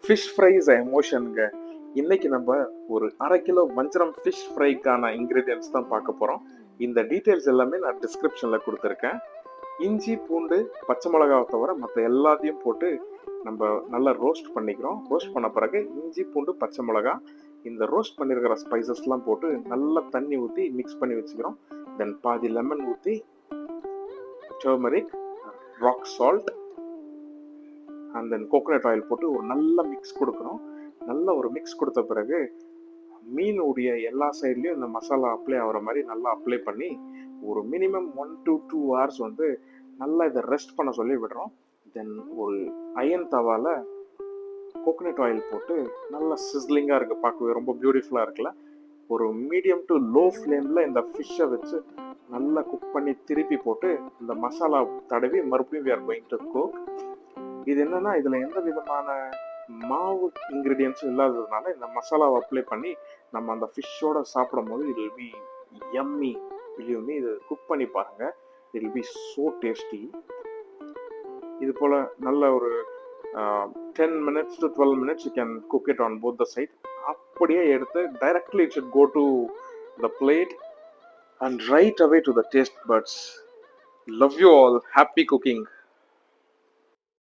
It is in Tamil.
Fish fry is எமோஷனுங்க. இன்னைக்கு நம்ம ஒரு 1/2 கிலோ வஞ்சரம் ஃபிஷ் ஃப்ரைக்கான இன்க்ரீடியன்ஸ் தான் பார்க்க போகிறோம். இந்த டீட்டெயில்ஸ் எல்லாமே நான் டிஸ்கிரிப்ஷனில் கொடுத்துருக்கேன். இஞ்சி, பூண்டு, பச்சை மிளகாவை தவிர மற்ற எல்லாத்தையும் போட்டு நம்ம நல்லா ரோஸ்ட் பண்ணிக்கிறோம். ரோஸ்ட் பண்ண பிறகு இஞ்சி, பூண்டு, பச்சை மிளகா, இந்த ரோஸ்ட் பண்ணியிருக்கிற ஸ்பைசஸ்லாம் போட்டு நல்லா தண்ணி ஊற்றி மிக்ஸ் பண்ணி வச்சுக்கிறோம். தென் பாதி லெமன் ஊற்றி turmeric, rock salt and then coconut oil போட்டு ஒரு நல்ல மிக்ஸ் கொடுக்குறோம். நல்ல ஒரு மிக்ஸ் கொடுத்த பிறகு மீனுடைய எல்லா சைட்லேயும் இந்த மசாலா அப்ளை ஆகிற மாதிரி நல்லா அப்ளை பண்ணி ஒரு மினிமம் 1 to 2 hours வந்து நல்லா இதை ரெஸ்ட் பண்ண சொல்லி விடுறோம். தென் ஒரு அயன் தவாவில் கோகோனட் ஆயில் போட்டு நல்லா சிஸ்லிங்காக இருக்குது, பார்க்கவே ரொம்ப பியூட்டிஃபுல்லாக இருக்குல்ல. ஒரு மீடியம் டு லோ ஃப்ளேமில் இந்த ஃபிஷ்ஷை வச்சு நல்லா குக் பண்ணி திருப்பி போட்டு இந்த மசாலா தடவி மறுபடியும் we are going to cook. இது என்னன்னா, இதில் எந்த விதமான மாவு இன்க்ரீடியன்ஸும் இல்லாததுனால இந்த மசாலாவை அப்ளை பண்ணி நம்ம அந்த ஃபிஷ்ஷோட சாப்பிடும் போது it will be yummy. Believe me, இது குக் பண்ணி பாருங்க, it will be so tasty. இது போல் நல்ல ஒரு 10 minutes to 12 minutes you can cook it on both the sides. அப்படியே எடுத்து directly it should go to the plate and right away to the taste buds. Love you all. Happy cooking.